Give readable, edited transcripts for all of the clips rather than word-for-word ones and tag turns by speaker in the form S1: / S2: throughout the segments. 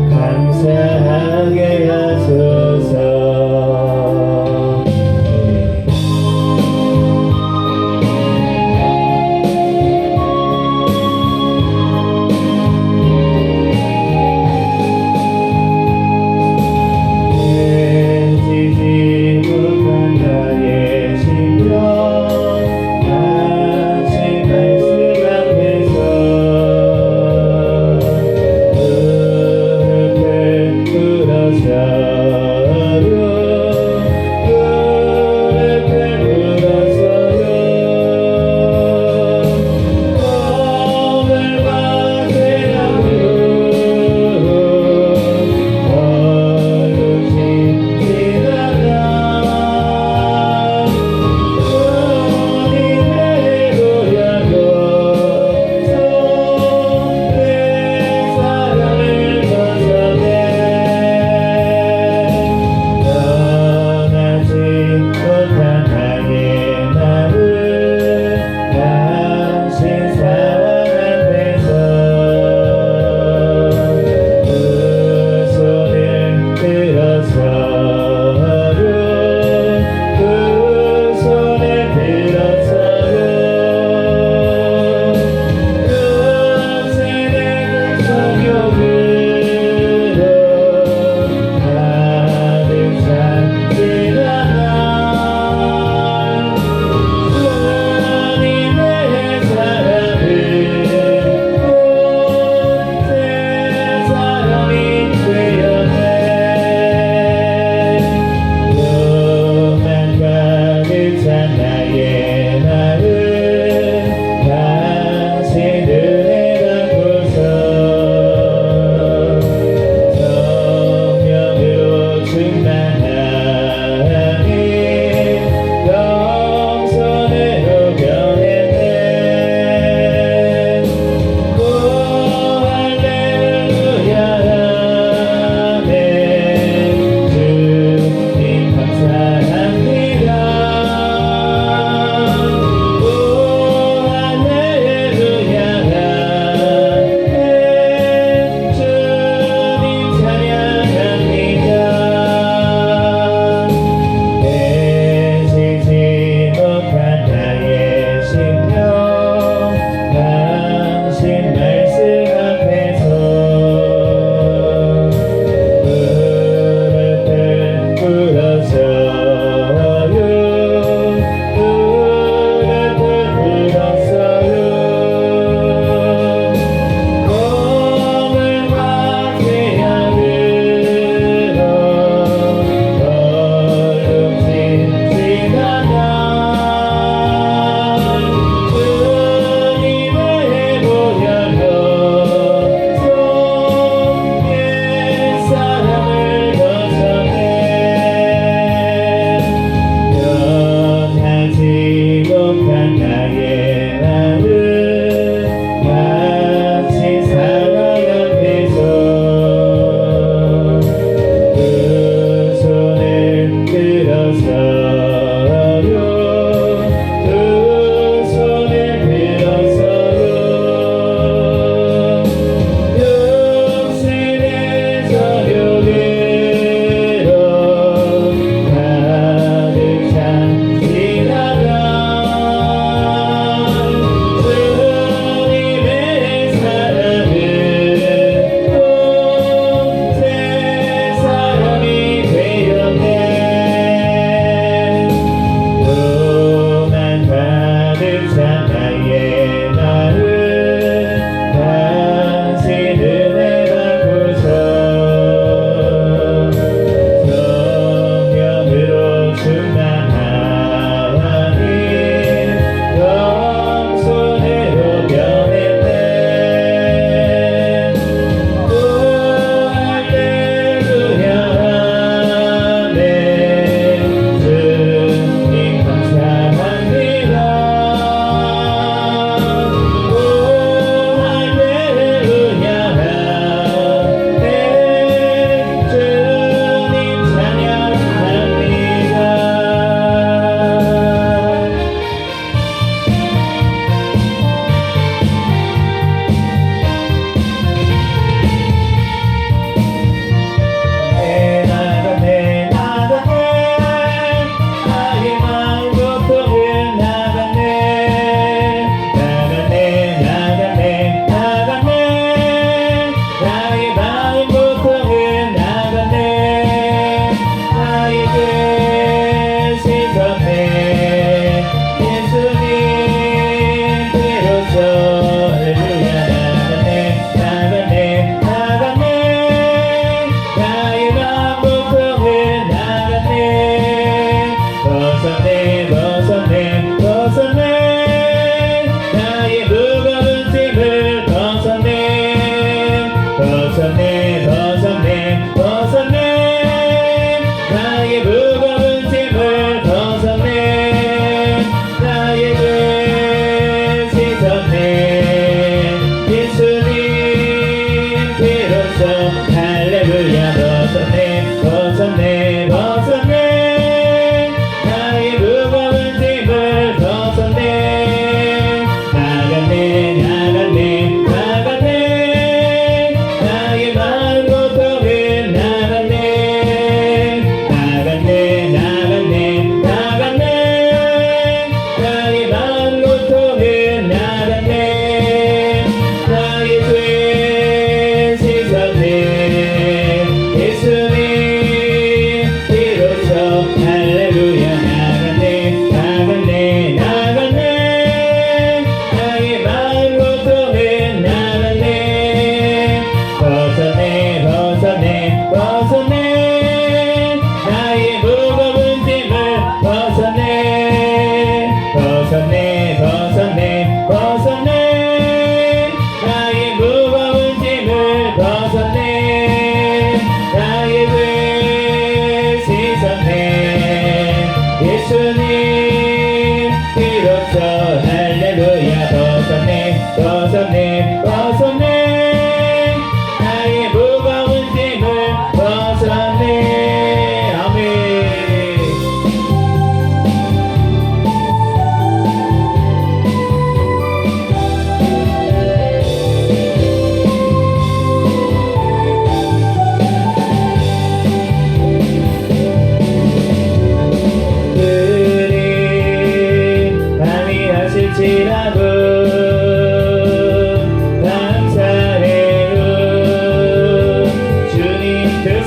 S1: 감사하게 하소서. 말씀 앞에서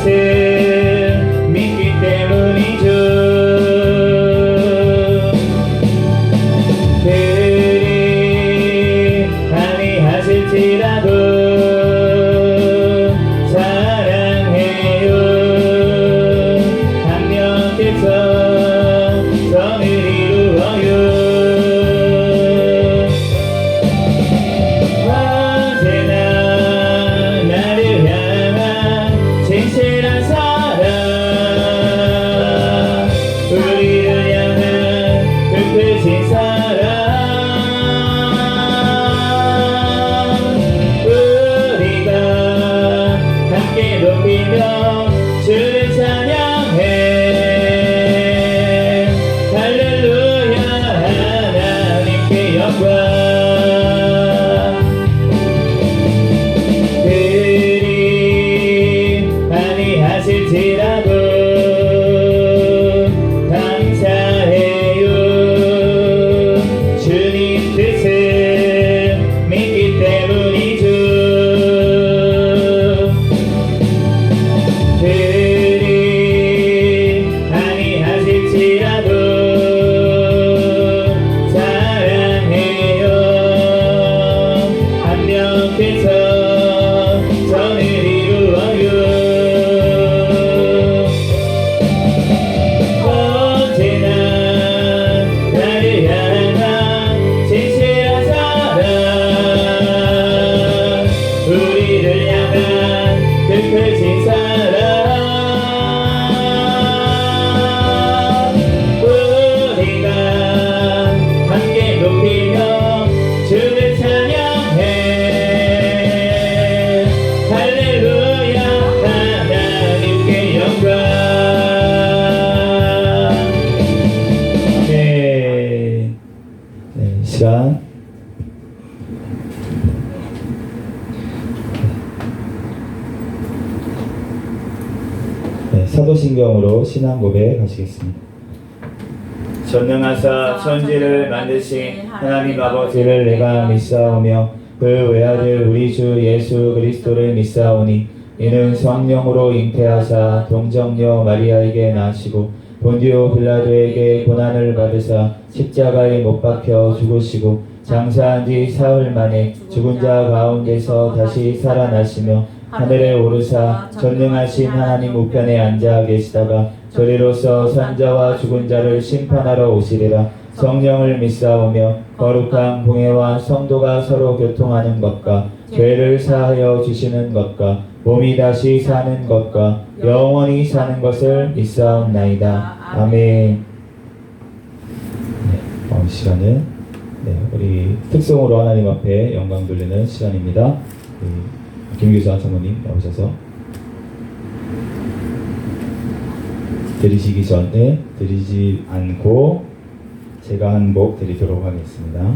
S1: 뜻을 믿기 때문이죠. 그리 아니하실지라도 사랑해요. 하나님께서 선을 이루어요. 언제나 나를 향한 진실한 사랑, 우리를 향한 그 크신 사랑, 우리가 함께 높이며 주를 찬양해. 할렐루야. 하나님께 영광. 그리 아니하실지라도 감사해요. 주님 뜻을 믿기 때문이죠. 그리 아니하실지라도 사랑해요. 하나님께서 선을 이루어요. 언제나 나를 향한 진실한 사랑, 우리를 향한 그 크신 사랑, 우리가 함께 높이며 주를 찬양해. 할렐루야. 하나님께 영광. 네, 시간. 사도신경으로 신앙 고백 하시겠습니다. 전능하사 천지를 만드신 하나님 아버지를 내가 믿사오며 그 외아들 우리 주 예수 그리스도를 믿사오니 이는 성령으로 잉태하사 동정녀 마리아에게 나시고 본디오 빌라도에게 고난을 받으사 십자가에 못 박혀 죽으시고 장사한 지 사흘 만에 죽은 자 가운데서 다시 살아나시며 하늘에 오르사 전능하신 하나님 우편에 앉아 계시다가 저리로서 산자와 죽은 자를 심판하러 오시리라. 성령을 믿사오며 거룩한 공회와 성도가 서로 교통하는 것과 죄를 사하여 주시는 것과 몸이 다시 사는 것과 영원히 사는 것을 믿사옵나이다. 아멘. 네, 다음 시간은 우리 특성으로 하나님 앞에 영광 돌리는 시간입니다. 김규사 사모님 나오셔서 드리시기 전에 드리지 않고 제가 한 곡 드리도록 하겠습니다.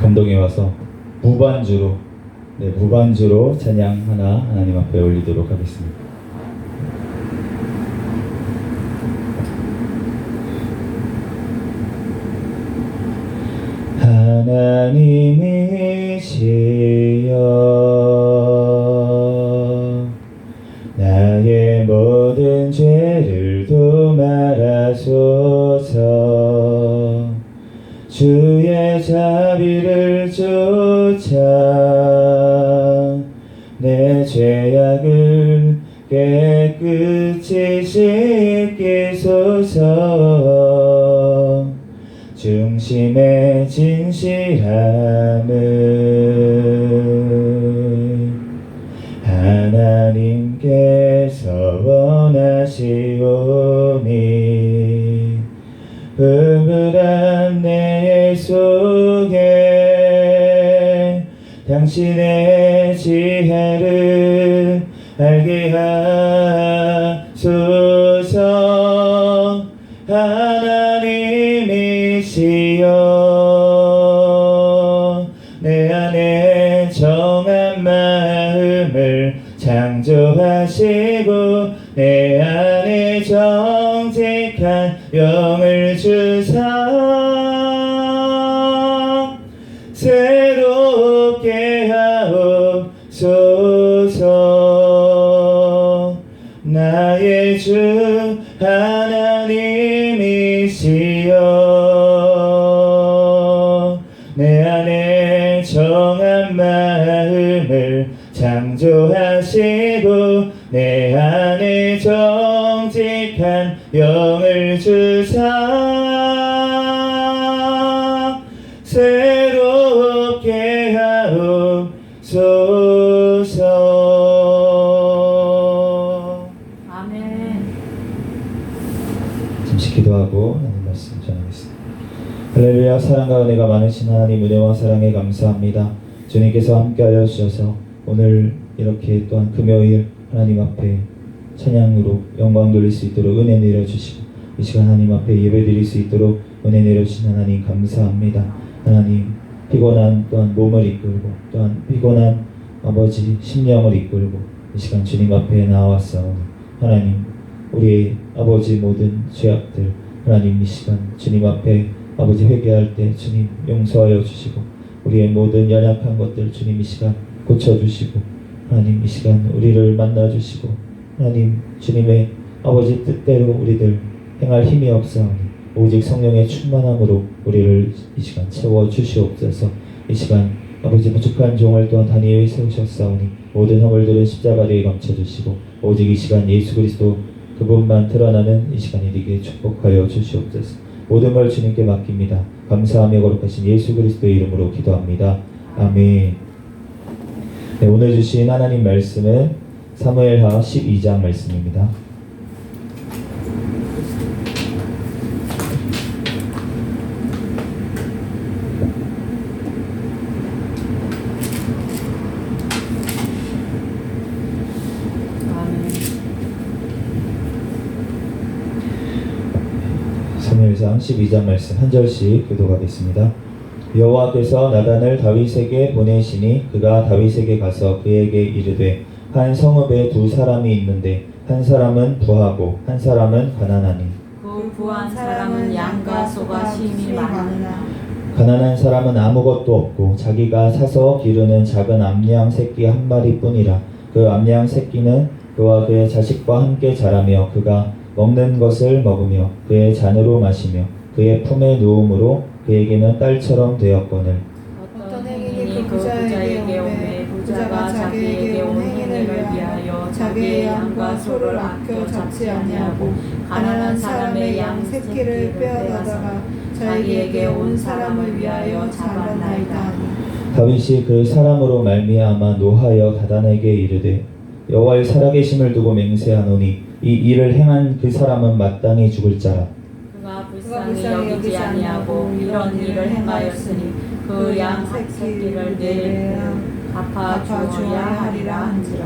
S1: 감동에 와서 무반주로 찬양 하나 하나님 앞에 올리도록 하겠습니다. 하나님이시여 나의 모든 죄를 도말하소서. 주의 자비를 쫓아 내 죄악을 깨끗이 씻기소서. 중심의 진실함을 하나님께서 원하시오니 불불한 내 속에 당신의 지혜를 알게 하소서. 하나님이시여 내 안에 정한 창조하시고 내 안에 정직한 영을 주사 새롭게 하옵소서. 나의 주 하나님이시여 내 안에 정한 마음을 창조하시고 내 안에 정직한 영을 주사 새롭게 하옵소서.
S2: 아멘.
S1: 잠시 기도하고 하나님 말씀 전하겠습니다. 할렐루야. 사랑과 은혜가 많으신 하나님, 은혜와 사랑에 감사합니다. 주님께서 함께하여 주셔서 오늘 이렇게 또한 금요일 하나님 앞에 찬양으로 영광 돌릴 수 있도록 은혜 내려주시고 이 시간 하나님 앞에 예배 드릴 수 있도록 은혜 내려주신 하나님 감사합니다. 하나님, 피곤한 또한 몸을 이끌고 또한 피곤한 아버지 심령을 이끌고 이 시간 주님 앞에 나와왔사오니 하나님, 우리의 아버지 모든 죄악들 하나님 이 시간 주님 앞에 아버지 회개할 때 주님 용서하여 주시고 우리의 모든 연약한 것들 주님 이 시간 고쳐주시고 하나님 이 시간 우리를 만나주시고 하나님 주님의 아버지 뜻대로 우리들 행할 힘이 없사오니 오직 성령의 충만함으로 우리를 이 시간 채워주시옵소서. 이 시간 아버지 부족한 종을 또한 단위에 세우셨사오니 모든 허물들은 십자가에 감춰주시고 오직 이 시간 예수 그리스도 그분만 드러나는 이 시간이 되게 축복하여 주시옵소서. 모든 걸 주님께 맡깁니다. 감사하며 거룩하신 예수 그리스도의 이름으로 기도합니다. 아멘. 네, 오늘 주신 하나님 말씀은 사무엘하 12장 말씀입니다. 사무엘상 12장 말씀 한 절씩 교독하겠습니다. 여호와께서 나단을 다윗에게 보내시니 그가 다윗에게 가서 그에게 이르되 한 성읍에 두 사람이 있는데 한 사람은 부하고 한 사람은 가난하니
S2: 그 부한 사람은 양과 소가 심히 많으나
S1: 가난한 사람은 아무것도 없고 자기가 사서 기르는 작은 암양 새끼 한 마리뿐이라. 그 암양 새끼는 그와 그의 자식과 함께 자라며 그가 먹는 것을 먹으며 그의 잔으로 마시며 그의 품에 누움으로 그에게는 딸처럼 되었거늘.
S2: 어떤 행인이 그 부자에게 오매 부자가 자기에게 온 행인을 위하여 자기의 양과 소를 아껴 잡지 아니하고 가난한 사람의 양 새끼를 빼앗아다가 자기에게 온 사람을 위하여 잡았나이다.
S1: 다윗이 그 사람으로 말미암아 노하여 다단에게 이르되 여호와의 살아계심을 두고 맹세하노니 이 일을 행한 그 사람은 마땅히 죽을 자라.
S2: 그가 불쌍히 여기지 아니하고 이런 일을 행하였으니 그 양 새끼를 내일 갚아 주어야 하리라 한지라.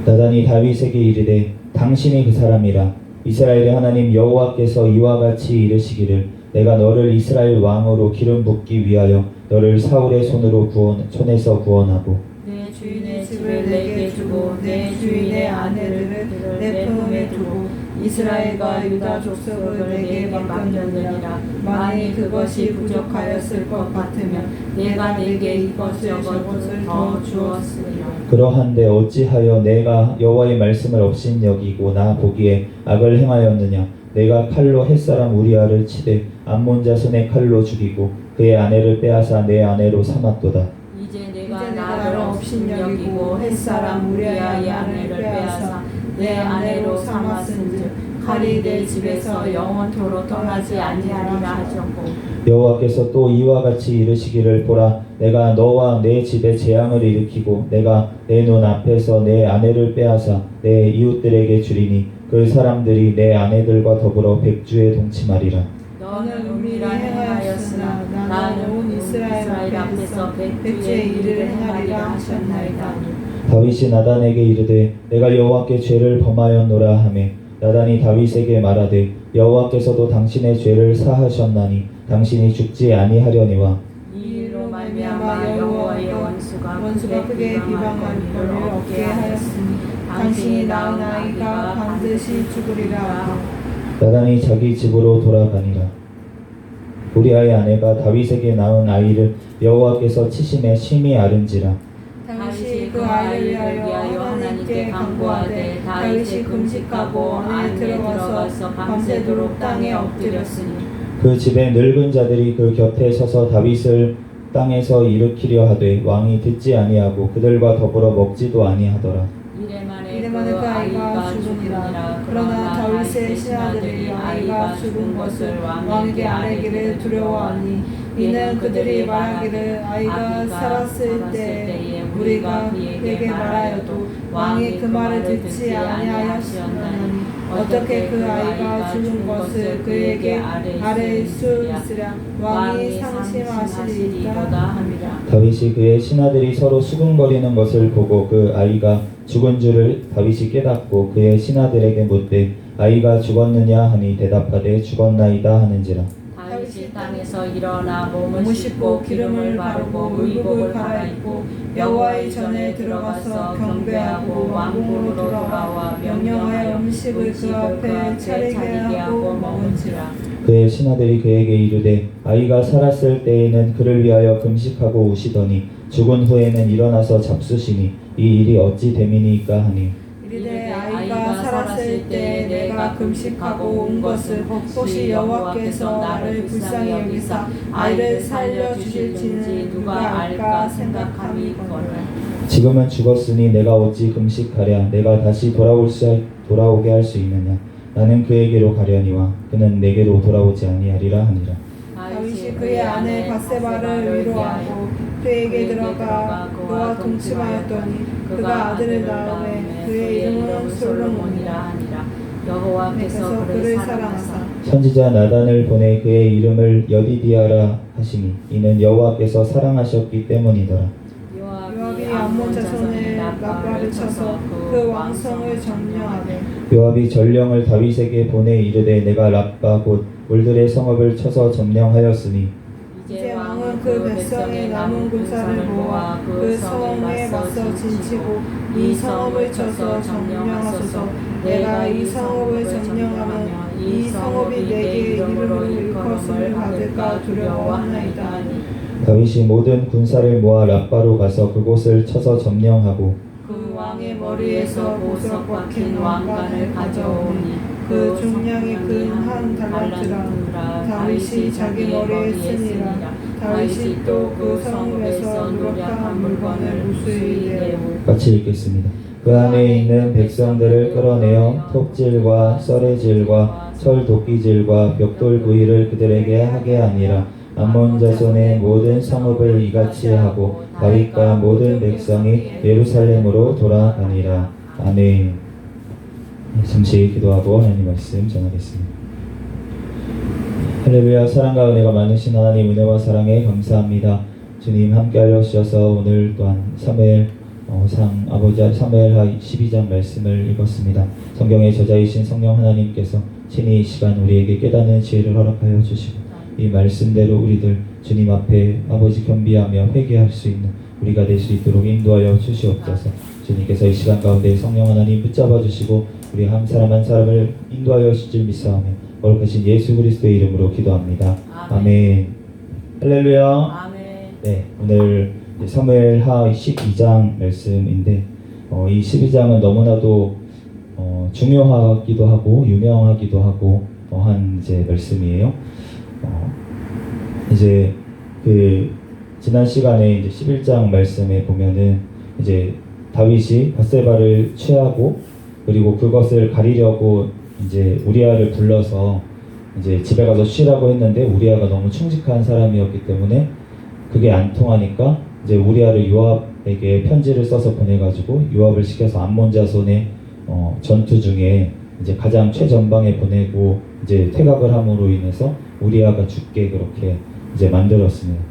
S1: 나단이 다윗에게 이르되 당신이 그 사람이라. 이스라엘의 하나님 여호와께서 이와 같이 이르시기를 내가 너를 이스라엘 왕으로 기름 붓기 위하여 너를 사울의 손에서 구원하고
S2: 내 주인의 집을 내게 주고 내 주인의 아내를 내 품에 두고 이스라엘과 유다 족속을 내게 맡겼느니라. 만일 그것이 부족하였을 것 같으면 내가 내게 이것저것을 더 주었으리라.
S1: 그러한데 어찌하여 내가 여호와의 말씀을 없인 여기고 나 보기에 악을 행하였느냐. 내가 칼로 햇사람 우리아를 치되 암몬 자손의 칼로 죽이고 그의 아내를 빼앗아 내 아내로 삼았도다.
S2: 이제 내가 나를 없인 여기고 햇사람 우리아의 아내를 빼앗아 내 아내로 삼았은즉 칼이 내 집에서 영원토록 떠나지 아니하리라 하셨고
S1: 여호와께서 또 이와 같이 이르시기를 보라 내가 너와 내 집에 재앙을 일으키고 내가 내 눈 앞에서 내 아내를 빼앗아 내 이웃들에게 주리니 그 사람들이 내 아내들과 더불어 백주에 동침하리라.
S2: 너는 은밀히 행하였으나 나는 온 이스라엘 앞에서 백주의 일을 행하리라 하셨나이다.
S1: 다윗이 나단에게 이르되 내가 여호와께 죄를 범하였노라 하매 나단이 다윗에게 말하되 여호와께서도 당신의 죄를 사하셨나니 당신이 죽지 아니하려니와
S2: 이 일로 말미암아 여호와의 원수가 크게 비방할 권을 얻게 하였으니 당신이 낳은 아이가 반드시 죽으리라.
S1: 나단이 자기 집으로 돌아가니라. 우리아의 아내가 다윗에게 낳은 아이를 여호와께서 치심에 심히 아른지라.
S2: 다윗이 그 아이를 위하여 하나님께 간구하되 다윗이 금식하고 안에 들어가서 밤새도록 땅에 엎드렸으니
S1: 그 집에 늙은 자들이 그 곁에 서서 다윗을 땅에서 일으키려 하되 왕이 듣지 아니하고 그들과 더불어 먹지도 아니하더라.
S2: 이래 만에 그 아이가 죽으니라. 그러나 다윗의 신하들이 아이가 죽은 것을 왕에게 아뢰기를 두려워하니 이는 그들이 말하기를 아이가 살았을 때에 우리가 그에게 말하여도 왕이 그 말을 듣지 아니하였으나니 어떻게 그 아이가 죽은 것을 그에게 아뢰일 수 있으랴. 왕이 상심하시리이다 함이라.
S1: 다윗이 그의 신하들이 서로 수군거리는 것을 보고 그 아이가 죽은 줄을 다윗이 깨닫고 그의 신하들에게 묻되 아이가 죽었느냐 하니 대답하되 죽었나이다 하는지라.
S2: 다윗이 땅에서 일어나 몸을 씻고 기름을 바르고 의복을 갈아입고 여호와의 전에 들어가서 경배하고 왕궁으로 돌아와 명령하여 음식을 그 앞에 차리게 하고 먹은지라.
S1: 그의 신하들이 그에게 이르되 아이가 살았을 때에는 그를 위하여 금식하고 우시더니 죽은 후에는 일어나서 잡수시니 이 일이 어찌 됨이니까 하니
S2: 이르되 아이가 살았을 때 내가 금식하고 온 것을 혹시 여호와께서 나를 불쌍히 여기사 아이를 살려주실지는 누가 알까 생각함이거늘.
S1: 지금은 죽었으니 내가 어찌 금식하랴. 내가 다시 돌아오게 할 수 있느냐. 나는 그에게로 가려니와 그는 내게로 돌아오지 아니하리라 하니라.
S2: 다윗이 그의 아내 밧세바를 위로하고 그에게 들어가 그와 동침하였더니 그가 아들을 낳음에 그의 이름은 솔로몬이라 하니라. 여호와께서 그를 사랑하사
S1: 선지자 나단을 보내 그의 이름을 여디디아라 하시니 이는 여호와께서 사랑하셨기 때문이더라.
S2: 요압이 암몬 자손의 라빠를 쳐서 그 왕성을 점령하되
S1: 요압이 전령을 다윗에게 보내 이르되 내가 라빠 곧 울들의 성읍을 쳐서 점령하였으니
S2: 이제 왕은 그 백성의 남은 군사를 모아 그 성에 맞서 진치고 이 성읍을 쳐서 점령하소서. 내가 이 성읍을 점령하면 이 성읍이 내게 이름으로 일컬음을 받을까 두려워하나이다 하니
S1: 다윗이 모든 군사를 모아 라빠로 가서 그곳을 쳐서 점령하고
S2: 그 왕의 머리에서 보석 박힌 왕관을 가져오니 그 중량이 근 한 달란트라. 다윗이 자기 머리에 쓰니라. 다윗이 또 그 성읍에서 노력한 물건을 무수히 내고
S1: 같이 읽겠습니다. 그 안에 있는 백성들을 끌어내어 톱질과 썰의질과 철도끼질과 벽돌 구이를 그들에게 하게 하니라. 암몬 자손의 모든 성읍을 이같이 하고 다윗과 모든 백성이 예루살렘으로 돌아가니라. 아멘. 잠시 기도하고 하나님 말씀 전하겠습니다. 할렐루야. 사랑과 은혜가 많으신 하나님 은혜와 사랑에 감사합니다. 주님 함께하여 주셔서 오늘 또한 사무엘하 12장 말씀을 읽었습니다. 성경의 저자이신 성령 하나님께서 친히 이 시간 우리에게 깨닫는 지혜를 허락하여 주시고 이 말씀대로 우리들 주님 앞에 아버지 겸비하며 회개할 수 있는 우리가 될 수 있도록 인도하여 주시옵소서. 주님께서 이 시간 가운데 성령 하나님 붙잡아 주시고 우리 한 사람 한 사람을 인도하여 주실 줄 믿사오며 거룩하신 예수 그리스도의 이름으로 기도합니다. 아멘. 할렐루야.
S2: 아멘.
S1: 네, 오늘 사무엘하 12장 말씀인데 이 12장은 너무나도 중요하기도 하고 유명하기도 하고 한 이제 말씀이에요. 이제 그 지난 시간에 이제 11장 말씀에 보면은 이제 다윗이 밧세바를 취하고 그리고 그것을 가리려고 이제 우리아를 불러서 이제 집에 가서 쉬라고 했는데 우리아가 너무 충직한 사람이었기 때문에 그게 안 통하니까 이제 우리아를 요압에게 편지를 써서 보내가지고 요압을 시켜서 암몬 자손의 전투 중에 이제 가장 최전방에 보내고 이제 퇴각을 함으로 인해서 우리아가 죽게 그렇게 이제 만들었습니다.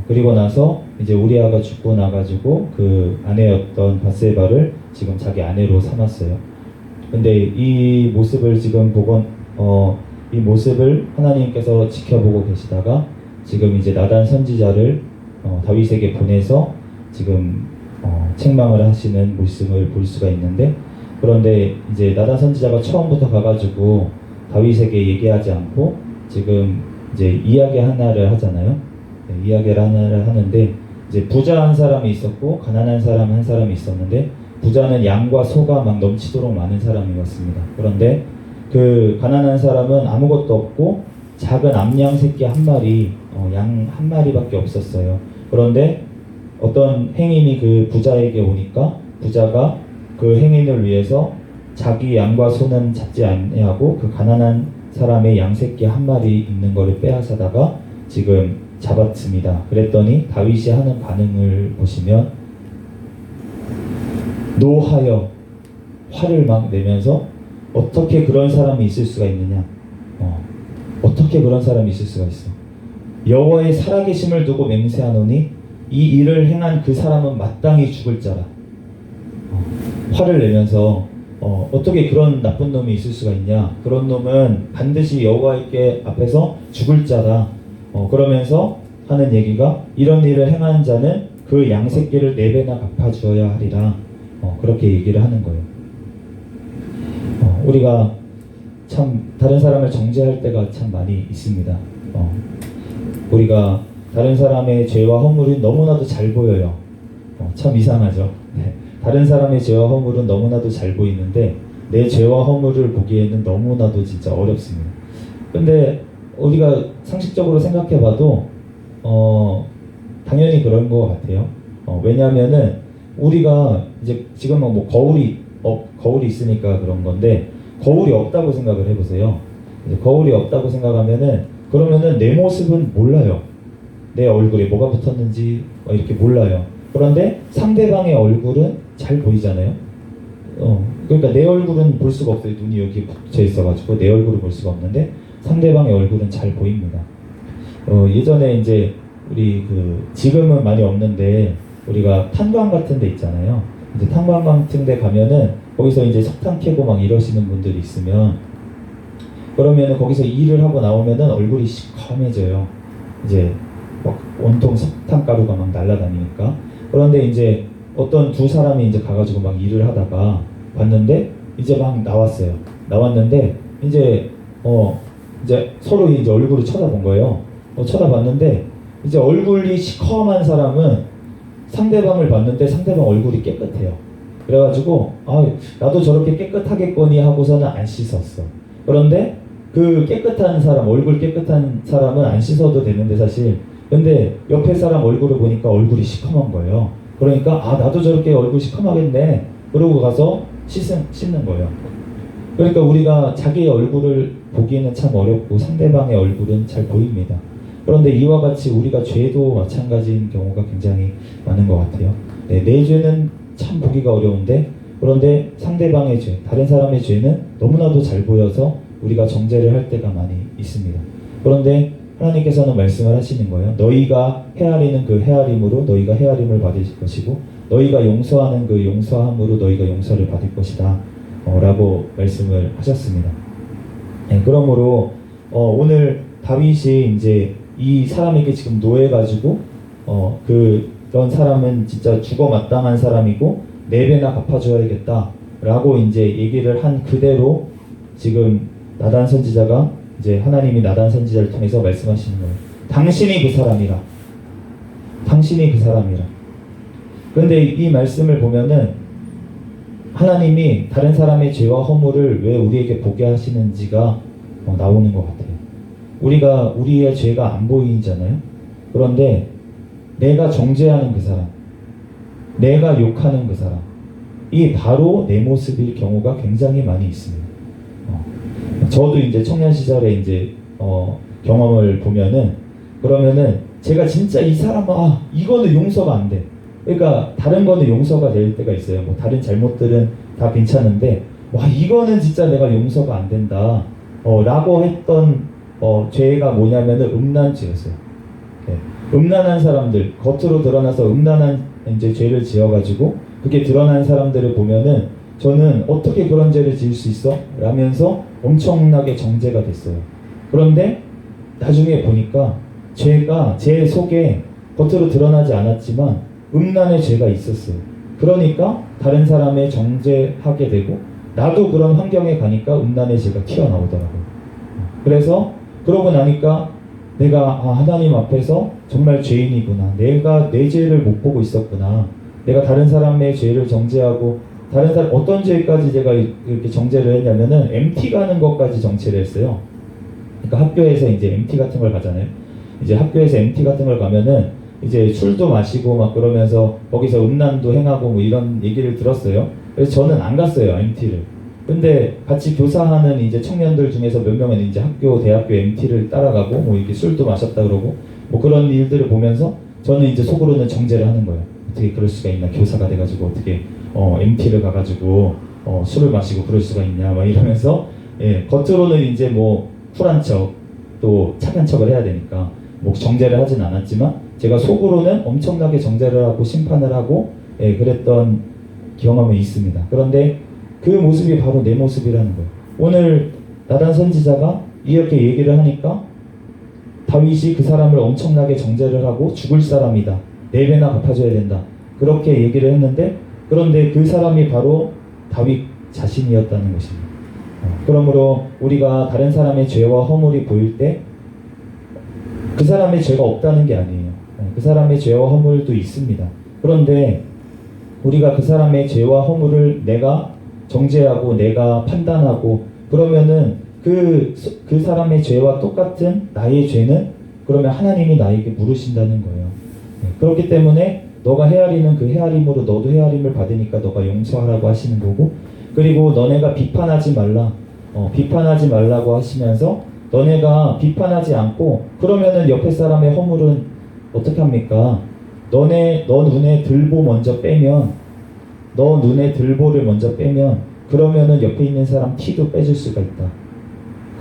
S1: 그리고 나서 이제 우리아가 죽고 나가지고 그 아내였던 밧세바를 지금 자기 아내로 삼았어요. 근데 이 모습을 지금 이 모습을 하나님께서 지켜보고 계시다가 지금 이제 나단 선지자를 다윗에게 보내서 지금 책망을 하시는 모습을 볼 수가 있는데, 그런데 이제 나단 선지자가 처음부터 가가지고 다윗에게 얘기하지 않고 지금 이제 이야기 하나를 하잖아요. 네, 이야기를 하나를 하는데, 이제 부자 한 사람이 있었고 가난한 사람 한 사람이 있었는데, 부자는 양과 소가 막 넘치도록 많은 사람이었습니다. 그런데 그 가난한 사람은 아무것도 없고 작은 암양 새끼 한 마리, 양 한 마리밖에 없었어요. 그런데 어떤 행인이 그 부자에게 오니까 부자가 그 행인을 위해서 자기 양과 소는 잡지 아니하고 그 가난한 사람의 양 새끼 한 마리 있는 거를 빼앗아다가 지금 잡았습니다. 그랬더니 다윗이 하는 반응을 보시면 노하여 화를 막 내면서 어떻게 그런 사람이 있을 수가 있느냐, 어떻게 그런 사람이 있을 수가 있어. 여호와의 살아계심을 두고 맹세하노니 이 일을 행한 그 사람은 마땅히 죽을 자라. 화를 내면서 어떻게 그런 나쁜 놈이 있을 수가 있냐, 그런 놈은 반드시 여호와께 앞에서 죽을 자다. 그러면서 하는 얘기가, 이런 일을 행한 자는 그 양새끼를 4배나 갚아주어야 하리라. 그렇게 얘기를 하는 거예요. 우리가 참 다른 사람을 정죄할 때가 참 많이 있습니다. 우리가 다른 사람의 죄와 허물이 너무나도 잘 보여요. 참 이상하죠. 네. 다른 사람의 죄와 허물은 너무나도 잘 보이는데 내 죄와 허물을 보기에는 너무나도 진짜 어렵습니다. 근데 우리가 상식적으로 생각해봐도 당연히 그런 것 같아요. 왜냐하면은 우리가 이제 지금은 뭐 거울이 있으니까 그런 건데, 거울이 없다고 생각을 해보세요. 이제 거울이 없다고 생각하면은, 그러면은 내 모습은 몰라요. 내 얼굴에 뭐가 붙었는지 이렇게 몰라요. 그런데 상대방의 얼굴은 잘 보이잖아요. 그러니까 내 얼굴은 볼 수가 없어요. 눈이 여기 붙여 있어가지고 내 얼굴을 볼 수가 없는데 상대방의 얼굴은 잘 보입니다. 예전에 이제 우리 지금은 많이 없는데 우리가 탄광 같은 데 있잖아요. 이제 탄광 같은 데 가면은 거기서 이제 석탄 캐고 막 이러시는 분들이 있으면, 그러면은 거기서 일을 하고 나오면은 얼굴이 시커매져요. 이제 막 온통 석탄 가루가 막 날아다니니까. 그런데 이제 어떤 두 사람이 이제 가가지고 막 일을 하다가 봤는데 이제 막 나왔어요. 나왔는데 이제 서로 이제 얼굴을 쳐다본 거예요. 쳐다봤는데 이제 얼굴이 시커먼 사람은 상대방을 봤는데 상대방 얼굴이 깨끗해요. 그래가지고 나도 저렇게 깨끗하겠거니 하고서는 안 씻었어. 그런데 그 깨끗한 사람, 얼굴 깨끗한 사람은 안 씻어도 되는데 사실, 근데 옆에 사람 얼굴을 보니까 얼굴이 시커먼 거예요. 그러니까 나도 저렇게 얼굴 시커하겠네. 그러고 가서 씻는 거예요. 그러니까 우리가 자기의 얼굴을 보기에는 참 어렵고 상대방의 얼굴은 잘 보입니다. 그런데 이와 같이 우리가 죄도 마찬가지인 경우가 굉장히 많은 것 같아요. 네, 내 죄는 참 보기가 어려운데, 그런데 상대방의 죄, 다른 사람의 죄는 너무나도 잘 보여서 우리가 정죄를 할 때가 많이 있습니다. 그런데 하나님께서는 말씀을 하시는 거예요. 너희가 헤아리는 그 헤아림으로 너희가 헤아림을 받을 것이고, 너희가 용서하는 그 용서함으로 너희가 용서를 받을 것이다. 라고 말씀을 하셨습니다. 네, 그러므로 오늘 다윗이 이제 이 사람에게 지금 노해가지고 그런 사람은 진짜 죽어 마땅한 사람이고 4배나 갚아줘야겠다 라고 이제 얘기를 한 그대로 지금 나단 선지자가, 이제 하나님이 나단 선지자를 통해서 말씀하시는 거예요. 당신이 그 사람이라. 당신이 그 사람이라. 그런데 이 말씀을 보면은 하나님이 다른 사람의 죄와 허물을 왜 우리에게 보게 하시는지가 나오는 것 같아요. 우리가 우리의 죄가 안 보이잖아요. 그런데 내가 정죄하는 그 사람, 내가 욕하는 그 사람, 이 바로 내 모습일 경우가 굉장히 많이 있습니다. 저도 이제 청년 시절에 이제 경험을 보면은, 그러면은 제가 진짜 이 사람 이거는 용서가 안 돼. 그러니까 다른 거는 용서가 될 때가 있어요. 뭐 다른 잘못들은 다 괜찮은데 이거는 진짜 내가 용서가 안 된다. 라고 했던 죄가 뭐냐면은 음란죄였어요. 네. 음란한 사람들, 겉으로 드러나서 음란한 이제 죄를 지어가지고 그게 드러난 사람들을 보면은 저는 어떻게 그런 죄를 지을 수 있어? 라면서 엄청나게 정죄가 됐어요. 그런데 나중에 보니까 죄가 제 속에 겉으로 드러나지 않았지만 음란의 죄가 있었어요. 그러니까 다른 사람의 정죄하게 되고 나도 그런 환경에 가니까 음란의 죄가 튀어나오더라고요. 그래서 그러고 나니까 내가 하나님 앞에서 정말 죄인이구나. 내가 내 죄를 못 보고 있었구나. 내가 다른 사람의 죄를 정죄하고 다른 사람 어떤 죄까지 제가 이렇게 정죄를 했냐면은 MT 가는 것까지 정죄를 했어요. 그러니까 학교에서 이제 MT 같은 걸 가잖아요. 이제 학교에서 MT 같은 걸 가면은 이제 술도 마시고 막 그러면서 거기서 음란도 행하고 뭐 이런 얘기를 들었어요. 그래서 저는 안 갔어요, MT를. 근데 같이 교사하는 이제 청년들 중에서 몇 명은 이제 대학교 MT를 따라가고 뭐 이렇게 술도 마셨다 그러고 뭐 그런 일들을 보면서 저는 이제 속으로는 정죄를 하는 거예요. 어떻게 그럴 수가 있나? 교사가 돼가지고 어떻게 MT를 가가지고 술을 마시고 그럴 수가 있냐? 막 이러면서 겉으로는 이제 뭐 쿨한 척 또 착한 척을 해야 되니까 뭐 정죄를 하진 않았지만 제가 속으로는 엄청나게 정죄를 하고 심판을 하고 그랬던 경험이 있습니다. 그런데 그 모습이 바로 내 모습이라는 거예요. 오늘 나단 선지자가 이렇게 얘기를 하니까 다윗이 그 사람을 엄청나게 정죄를 하고 죽을 사람이다. 4배나 갚아줘야 된다. 그렇게 얘기를 했는데 그런데 그 사람이 바로 다윗 자신이었다는 것입니다. 그러므로 우리가 다른 사람의 죄와 허물이 보일 때 그 사람의 죄가 없다는 게 아니에요. 그 사람의 죄와 허물도 있습니다. 그런데 우리가 그 사람의 죄와 허물을 내가 정죄하고 내가 판단하고 그러면은 그 사람의 죄와 똑같은 나의 죄는 그러면 하나님이 나에게 물으신다는 거예요. 그렇기 때문에 너가 헤아리는 그 헤아림으로 너도 헤아림을 받으니까 너가 용서하라고 하시는 거고 그리고 너네가 비판하지 말라. 비판하지 말라고 하시면서 너네가 비판하지 않고 그러면은 옆에 사람의 허물은 어떻게 합니까? 너 눈에 들보 먼저 빼면 너 눈에 들보를 먼저 빼면 그러면은 옆에 있는 사람 티도 빼줄 수가 있다.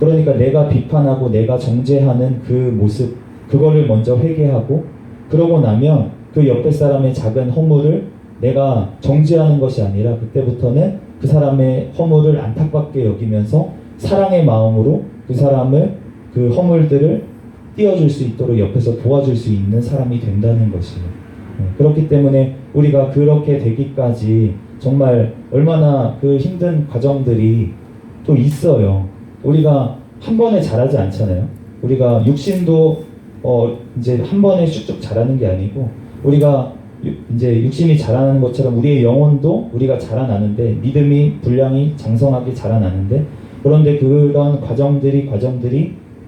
S1: 그러니까 내가 비판하고 내가 정죄하는 그 모습 그거를 먼저 회개하고 그러고 나면 그 옆에 사람의 작은 허물을 내가 정죄하는 것이 아니라 그때부터는 그 사람의 허물을 안타깝게 여기면서 사랑의 마음으로 그 사람을 그 허물들을 띄워줄 수 있도록 옆에서 도와줄 수 있는 사람이 된다는 것이에요. 그렇기 때문에 우리가 그렇게 되기까지 정말 얼마나 그 힘든 과정들이 또 있어요. 우리가 한 번에 자라지 않잖아요. 우리가 육신도 이제 한 번에 쭉쭉 자라는 게 아니고 우리가 이제 육신이 자라나는 것처럼 우리의 영혼도 우리가 자라나는데 믿음이 분량이 장성하게 자라나는데 그런데 그런 과정들이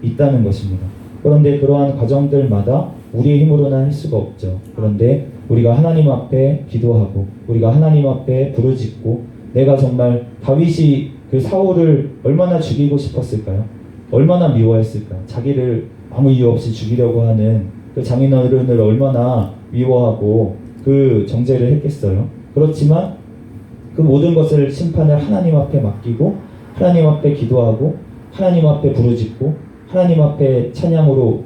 S1: 있다는 것입니다. 그런데 그러한 과정들마다 우리의 힘으로는 할 수가 없죠. 그런데 우리가 하나님 앞에 기도하고 우리가 하나님 앞에 부르짖고 내가 정말 다윗이 그 사울을 얼마나 죽이고 싶었을까요? 얼마나 미워했을까요? 자기를 아무 이유 없이 죽이려고 하는 그 장인어른을 얼마나 미워하고 그 정죄를 했겠어요. 그렇지만 그 모든 것을 심판을 하나님 앞에 맡기고 하나님 앞에 기도하고 하나님 앞에 부르짖고 하나님 앞에 찬양으로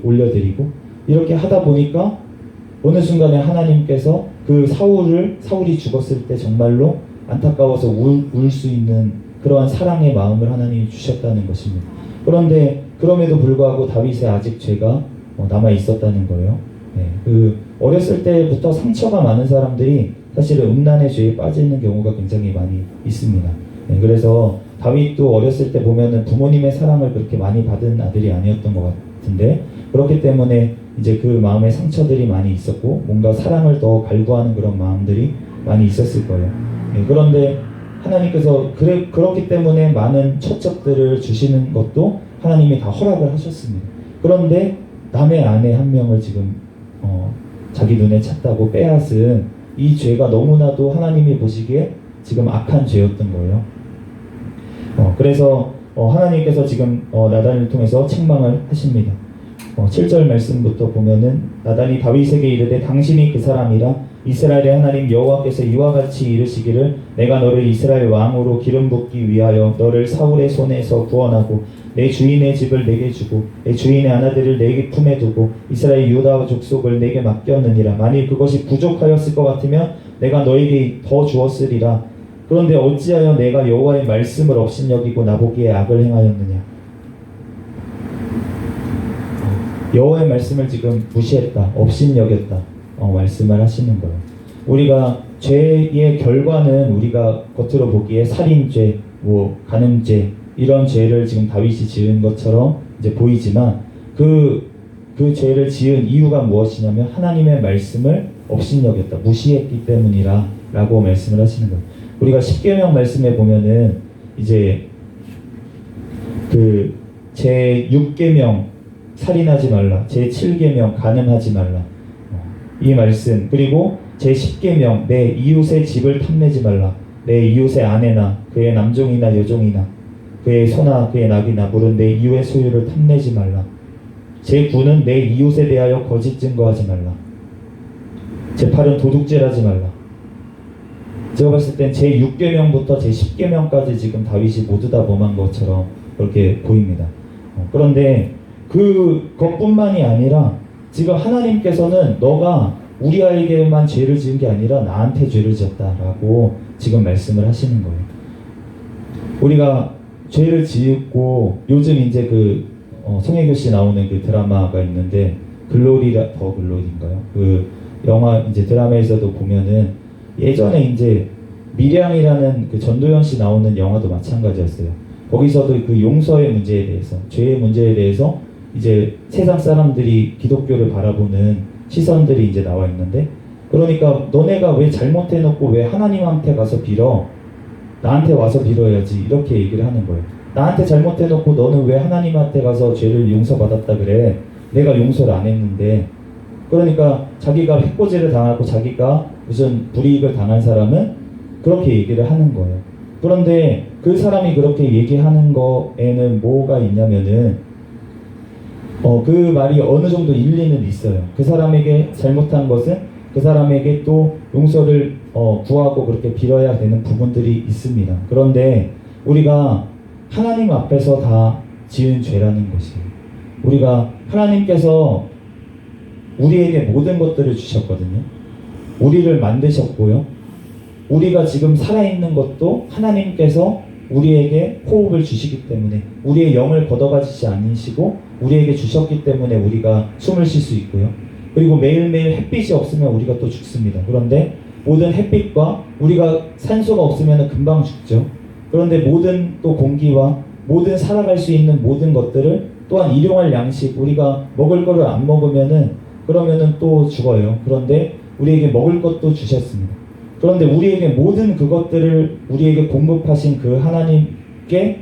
S1: 올려드리고 이렇게 하다 보니까 어느 순간에 하나님께서 그 사울이 죽었을 때 정말로 안타까워서 울 수 있는 그러한 사랑의 마음을 하나님이 주셨다는 것입니다. 그런데 그럼에도 불구하고 다윗의 아직 죄가 남아 있었다는 거예요. 어렸을 때부터 상처가 많은 사람들이 사실은 음란의 죄에 빠지는 경우가 굉장히 많이 있습니다. 그래서 다윗도 어렸을 때 보면은 부모님의 사랑을 그렇게 많이 받은 아들이 아니었던 것 같은데 그렇기 때문에 이제 그 마음에 상처들이 많이 있었고 뭔가 사랑을 더 갈구하는 그런 마음들이 많이 있었을 거예요. 그런데 하나님께서 그렇기 때문에 많은 초첩들을 주시는 것도 하나님이 다 허락을 하셨습니다. 그런데 남의 아내 한 명을 지금 자기 눈에 찼다고 빼앗은 이 죄가 너무나도 하나님이 보시기에 지금 악한 죄였던 거예요. 그래서 하나님께서 지금 나단을 통해서 책망을 하십니다. 7절 말씀부터 보면은 나단이 다윗에게 이르되 당신이 그 사람이라 이스라엘의 하나님 여호와께서 이와 같이 이르시기를 내가 너를 이스라엘 왕으로 기름 붓기 위하여 너를 사울의 손에서 구원하고 내 주인의 집을 내게 주고 내 주인의 아내들을 내게 품에 두고 이스라엘 유다 족속을 내게 맡겼느니라. 만일 그것이 부족하였을 것 같으면 내가 너에게 더 주었으리라. 그런데 어찌하여 내가 여호와의 말씀을 업신여기고 나보기에 악을 행하였느냐. 여호와의 말씀을 지금 무시했다. 업신여겼다. 말씀을 하시는 거예요. 우리가 죄의 결과는 우리가 겉으로 보기에 살인죄, 간음죄 이런 죄를 지금 다윗이 지은 것처럼 이제 보이지만 그 죄를 지은 이유가 무엇이냐면 하나님의 말씀을 업신여겼다, 무시했기 때문이라 라고 말씀을 하시는 거예요. 우리가 십계명 말씀에 보면은 이제 그 제6계명 살인하지 말라, 제7계명 간음하지 말라, 이 말씀, 그리고 제10계명 내 이웃의 집을 탐내지 말라, 내 이웃의 아내나 그의 남종이나 여종이나 그의 소나 그의 낙이나 물은 내 이웃의 소유를 탐내지 말라, 제9는 내 이웃에 대하여 거짓 증거하지 말라, 제8은 도둑질하지 말라. 제가 봤을 땐 제6계명부터 제10계명까지 지금 다윗이 모두 다 범한 것처럼 그렇게 보입니다. 그런데 그것뿐만이 아니라 지금 하나님께서는 너가 우리아에게만 죄를 지은 게 아니라 나한테 죄를 지었다라고 지금 말씀을 하시는 거예요. 우리가 죄를 지었고 요즘 이제 송혜교 씨 나오는 그 드라마가 있는데 글로리인가요? 그 영화 이제 드라마에서도 보면은 예전에 이제 밀양이라는 그 전도연 씨 나오는 영화도 마찬가지였어요. 거기서도 그 용서의 문제에 대해서, 죄의 문제에 대해서 이제 세상 사람들이 기독교를 바라보는 시선들이 이제 나와 있는데, 그러니까 너네가 왜 잘못해놓고 왜 하나님한테 가서 빌어? 나한테 와서 빌어야지, 이렇게 얘기를 하는 거예요. 나한테 잘못해놓고 너는 왜 하나님한테 가서 죄를 용서받았다 그래? 내가 용서를 안 했는데. 그러니까 자기가 해코지를 당하고 자기가 무슨 불이익을 당한 사람은 그렇게 얘기를 하는 거예요. 그런데 그 사람이 그렇게 얘기하는 거에는 뭐가 있냐면은 그 말이 어느 정도 일리는 있어요. 그 사람에게 잘못한 것은 그 사람에게 또 용서를 구하고 그렇게 빌어야 되는 부분들이 있습니다. 그런데 우리가 하나님 앞에서 다 지은 죄라는 것이, 우리가 하나님께서 우리에게 모든 것들을 주셨거든요. 우리를 만드셨고요. 우리가 지금 살아있는 것도 하나님께서 우리에게 호흡을 주시기 때문에, 우리의 영을 걷어가지지 않으시고 우리에게 주셨기 때문에 우리가 숨을 쉴 수 있고요. 그리고 매일매일 햇빛이 없으면 우리가 또 죽습니다. 그런데 모든 햇빛과 우리가 산소가 없으면 금방 죽죠. 그런데 모든 또 공기와 모든 살아갈 수 있는 모든 것들을 또한 일용할 양식, 우리가 먹을 거를 안 먹으면은 그러면은 또 죽어요. 그런데 우리에게 먹을 것도 주셨습니다. 그런데 우리에게 모든 그것들을 우리에게 공급하신 그 하나님께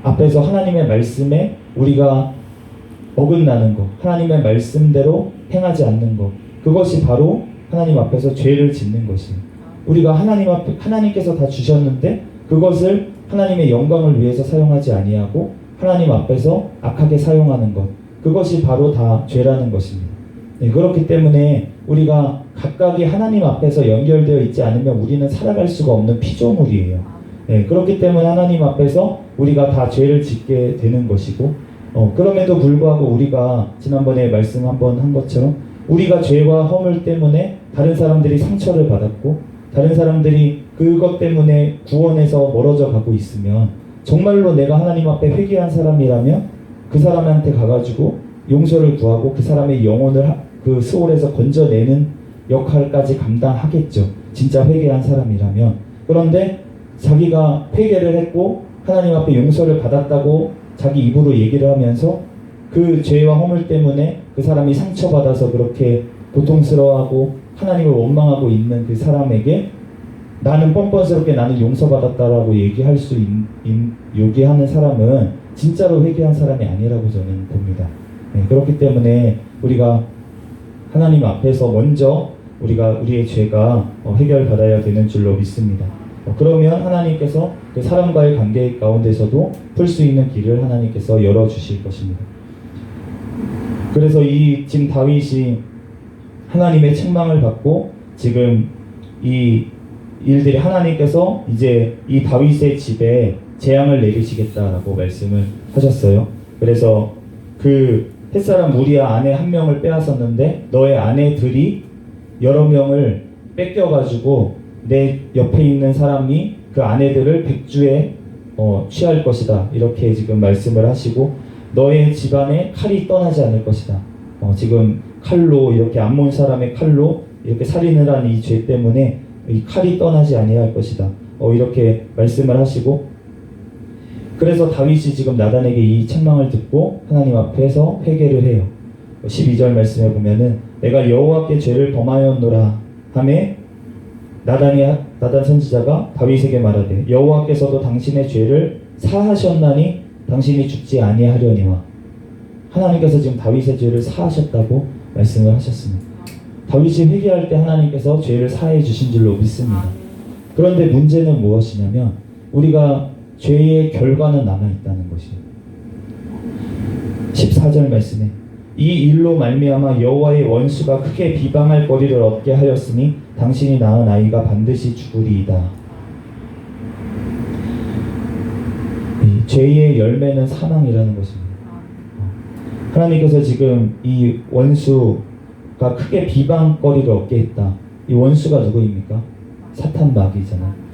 S1: 앞에서 하나님의 말씀에 우리가 어긋나는 것, 하나님의 말씀대로 행하지 않는 것, 그것이 바로 하나님 앞에서 죄를 짓는 것입니다. 우리가 하나님께서 다 주셨는데 그것을 하나님의 영광을 위해서 사용하지 아니하고 하나님 앞에서 악하게 사용하는 것, 그것이 바로 다 죄라는 것입니다. 네, 그렇기 때문에 우리가 각각이 하나님 앞에서 연결되어 있지 않으면 우리는 살아갈 수가 없는 피조물이에요. 네, 그렇기 때문에 하나님 앞에서 우리가 다 죄를 짓게 되는 것이고, 그럼에도 불구하고 우리가 지난번에 말씀 한번 한 것처럼 우리가 죄와 허물 때문에 다른 사람들이 상처를 받았고 다른 사람들이 그것 때문에 구원에서 멀어져 가고 있으면, 정말로 내가 하나님 앞에 회개한 사람이라면 그 사람한테 가가지고 용서를 구하고 그 사람의 영혼을 그 수월에서 건져내는 역할까지 감당하겠죠. 진짜 회개한 사람이라면. 그런데 자기가 회개를 했고 하나님 앞에 용서를 받았다고 자기 입으로 얘기를 하면서 그 죄와 허물 때문에 그 사람이 상처받아서 그렇게 고통스러워하고 하나님을 원망하고 있는 그 사람에게 나는 뻔뻔스럽게 나는 용서받았다라고 얘기할 수 요기하는 사람은 진짜로 회개한 사람이 아니라고 저는 봅니다. 네, 그렇기 때문에 우리가 하나님 앞에서 먼저 우리의 죄가 해결받아야 되는 줄로 믿습니다. 그러면 하나님께서 그 사람과의 관계 가운데서도 풀 수 있는 길을 하나님께서 열어주실 것입니다. 그래서 지금 다윗이 하나님의 책망을 받고 지금 이 일들이 하나님께서 이제 이 다윗의 집에 재앙을 내리시겠다라고 말씀을 하셨어요. 그래서 그 햇사람 우리아 아내 한 명을 빼앗았는데 너의 아내들이 여러 명을 뺏겨가지고 내 옆에 있는 사람이 그 아내들을 백주에 취할 것이다, 이렇게 지금 말씀을 하시고 너의 집안에 칼이 떠나지 않을 것이다. 지금 칼로 이렇게 암몬 사람의 칼로 이렇게 살인을 한 이 죄 때문에 이 칼이 떠나지 아니할 것이다. 이렇게 말씀을 하시고, 그래서 다윗이 지금 나단에게 이 책망을 듣고 하나님 앞에서 회개를 해요. 12절 말씀에 보면은 내가 여호와께 죄를 범하였노라 하매 나단 선지자가 다윗에게 말하되 여호와께서도 당신의 죄를 사하셨나니 당신이 죽지 아니하려니와. 하나님께서 지금 다윗의 죄를 사하셨다고 말씀을 하셨습니다. 다윗이 회개할 때 하나님께서 죄를 사해 주신 줄로 믿습니다. 그런데 문제는 무엇이냐면 우리가 죄의 결과는 남아있다는 것이에요. 14절 말씀에 이 일로 말미암아 여호와의 원수가 크게 비방할 거리를 얻게 하였으니 당신이 낳은 아이가 반드시 죽으리이다. 이 죄의 열매는 사망이라는 것입니다. 하나님께서 지금 이 원수가 크게 비방거리를 얻게 했다. 이 원수가 누구입니까? 사탄 마귀잖아요.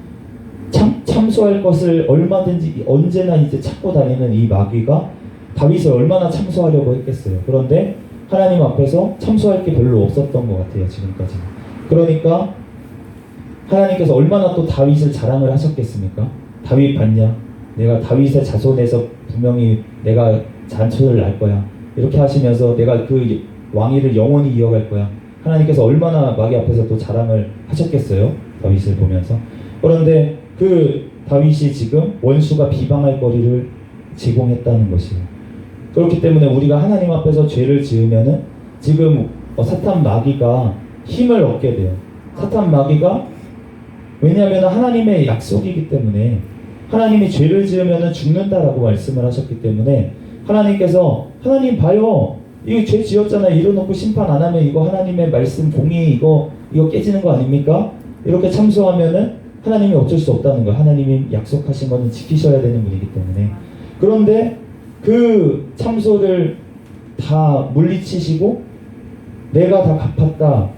S1: 참소할 것을 얼마든지 언제나 이제 찾고 다니는 이 마귀가 다윗을 얼마나 참소하려고 했겠어요. 그런데 하나님 앞에서 참소할 게 별로 없었던 것 같아요, 지금까지. 그러니까 하나님께서 얼마나 또 다윗을 자랑을 하셨겠습니까? 다윗 봤냐? 내가 다윗의 자손에서 분명히 내가 잔초를 낳을 거야. 이렇게 하시면서 내가 그 왕위를 영원히 이어갈 거야. 하나님께서 얼마나 마귀 앞에서 또 자랑을 하셨겠어요, 다윗을 보면서. 그런데 그 다윗이 지금 원수가 비방할 거리를 제공했다는 것이에요. 그렇기 때문에 우리가 하나님 앞에서 죄를 지으면은 지금 사탄 마귀가 힘을 얻게 돼요. 사탄 마귀가, 왜냐하면 하나님의 약속이기 때문에, 하나님이 죄를 지으면은 죽는다라고 말씀을 하셨기 때문에 하나님께서, 하나님 봐요, 이거 죄 지었잖아요. 이러놓고 심판 안 하면 이거 하나님의 말씀 공의 이거 깨지는 거 아닙니까? 이렇게 참소하면은 하나님이 어쩔 수 없다는 거예요. 하나님이 약속하신 거는 지키셔야 되는 분이기 때문에. 그런데 그 참소를 다 물리치시고 내가 다 갚았다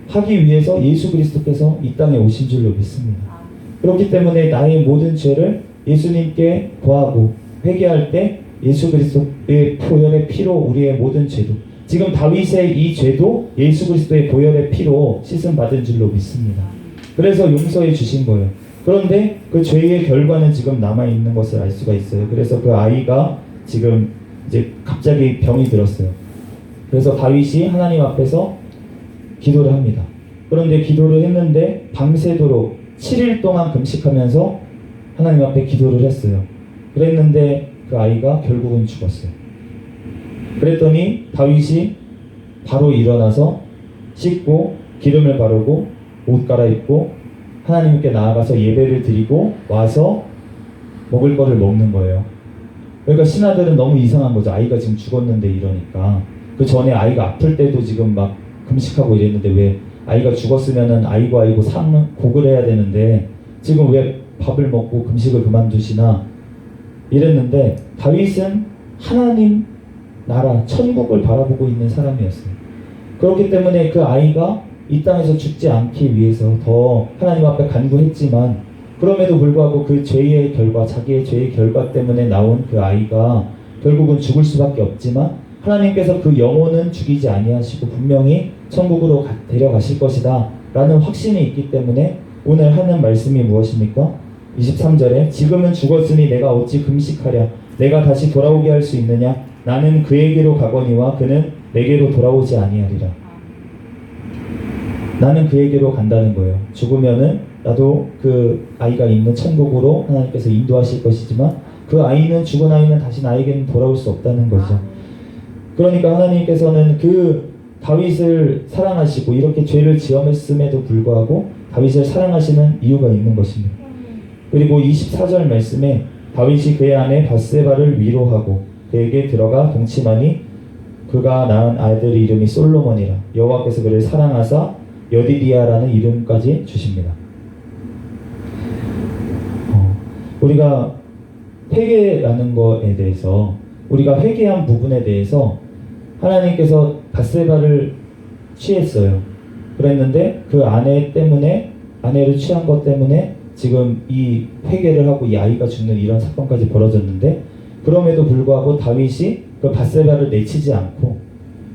S1: 하기 위해서 예수 그리스도께서 이 땅에 오신 줄로 믿습니다. 그렇기 때문에 나의 모든 죄를 예수님께 구하고 회개할 때 예수 그리스도의 보혈의 피로 우리의 모든 죄도, 지금 다윗의 이 죄도 예수 그리스도의 보혈의 피로 씻음 받은 줄로 믿습니다. 그래서 용서해 주신 거예요. 그런데 그 죄의 결과는 지금 남아있는 것을 알 수가 있어요. 그래서 그 아이가 지금 이제 갑자기 병이 들었어요. 그래서 다윗이 하나님 앞에서 기도를 합니다. 그런데 기도를 했는데 밤새도록 7일 동안 금식하면서 하나님 앞에 기도를 했어요. 그랬는데 그 아이가 결국은 죽었어요. 그랬더니 다윗이 바로 일어나서 씻고 기름을 바르고 옷 갈아입고 하나님께 나아가서 예배를 드리고 와서 먹을 거를 먹는 거예요. 그러니까 신하들은 너무 이상한 거죠. 아이가 지금 죽었는데 이러니까. 그 전에 아이가 아플 때도 지금 막 금식하고 이랬는데 왜 아이가 죽었으면은 아이고 곡을 해야 되는데 지금 왜 밥을 먹고 금식을 그만두시나 이랬는데, 다윗은 하나님 나라 천국을 바라보고 있는 사람이었어요. 그렇기 때문에 그 아이가 이 땅에서 죽지 않기 위해서 더 하나님 앞에 간구했지만, 그럼에도 불구하고 그 죄의 결과, 자기의 죄의 결과 때문에 나온 그 아이가 결국은 죽을 수밖에 없지만 하나님께서 그 영혼은 죽이지 아니하시고 분명히 천국으로 데려가실 것이다 라는 확신이 있기 때문에 오늘 하는 말씀이 무엇입니까? 23절에 지금은 죽었으니 내가 어찌 금식하랴? 내가 다시 돌아오게 할 수 있느냐? 나는 그에게로 가거니와 그는 내게로 돌아오지 아니하리라. 나는 그에게로 간다는 거예요. 죽으면은 나도 그 아이가 있는 천국으로 하나님께서 인도하실 것이지만 그 아이는, 죽은 아이는 다시 나에게는 돌아올 수 없다는 거죠. 그러니까 하나님께서는 그 다윗을 사랑하시고 이렇게 죄를 지었음에도 불구하고 다윗을 사랑하시는 이유가 있는 것입니다. 그리고 24절 말씀에 다윗이 그의 아내 밧세바를 위로하고 그에게 들어가 동침하니 그가 낳은 아들 이름이 솔로몬이라. 여호와께서 그를 사랑하사 여디디아라는 이름까지 주십니다. 우리가 회개라는 것에 대해서, 우리가 회개한 부분에 대해서 하나님께서 밧세바를 취했어요. 그랬는데 그 아내 때문에, 아내를 취한 것 때문에 지금 이 회개를 하고 이 아이가 죽는 이런 사건까지 벌어졌는데, 그럼에도 불구하고 다윗이 그 밧세바를 내치지 않고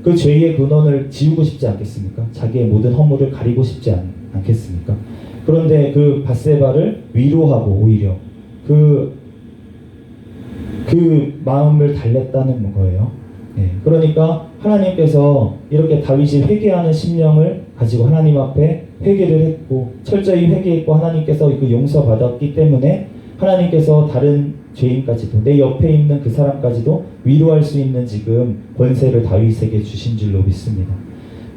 S1: 그 죄의 근원을 지우고 싶지 않겠습니까? 자기의 모든 허물을 가리고 싶지 않겠습니까? 그런데 그 밧세바를 위로하고 오히려 그 마음을 달랬다는 거예요. 네, 그러니까 하나님께서 이렇게 다윗이 회개하는 심령을 가지고 하나님 앞에 회개를 했고 철저히 회개했고 하나님께서 그 용서받았기 때문에 하나님께서 다른 죄인까지도 내 옆에 있는 그 사람까지도 위로할 수 있는 지금 권세를 다윗에게 주신 줄로 믿습니다.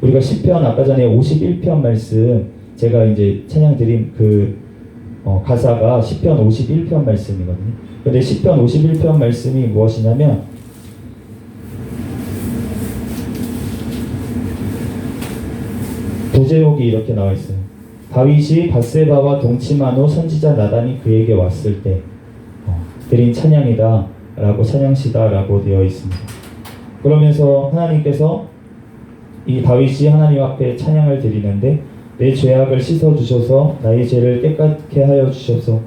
S1: 우리가 시편 아까 전에 51편 말씀 제가 이제 찬양 드린 가사가 시편 51편 말씀이거든요. 근데 시편 51편 말씀이 무엇이냐면 도제목이 이렇게 나와 있어요. 다윗이 밧세바와 동침한 후 선지자 나단이 그에게 왔을 때 드린 찬양이다 라고 찬양시다 라고 되어 있습니다. 그러면서 하나님께서 이 다윗이 하나님 앞에 찬양을 드리는데 내 죄악을 씻어주셔서 나의 죄를 깨끗게 하여 주셔서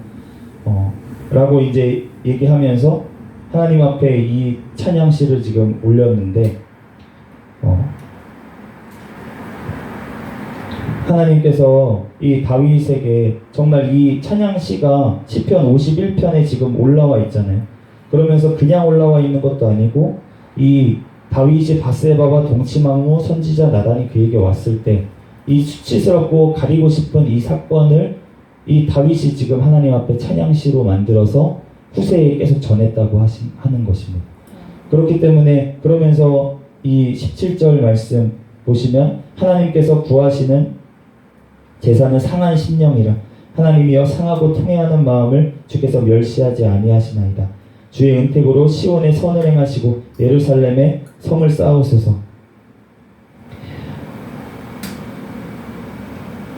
S1: 라고 이제 얘기하면서 하나님 앞에 이 찬양시를 지금 올렸는데 하나님께서 이 다윗에게 정말 이 찬양시가 시편 51편에 지금 올라와 있잖아요. 그러면서 그냥 올라와 있는 것도 아니고 이 다윗이 밧세바와 동침한 후 선지자 나단이 그에게 왔을 때 이 수치스럽고 가리고 싶은 이 사건을 이 다윗이 지금 하나님 앞에 찬양시로 만들어서 후세에 계속 전했다고 하는 것입니다. 그렇기 때문에 그러면서 이 17절 말씀 보시면 하나님께서 구하시는 제사는 상한 심령이라 하나님이여 상하고 통회하는 마음을 주께서 멸시하지 아니하시나이다. 주의 은택으로 시온에 선을 행하시고 예루살렘에 성을 쌓으소서.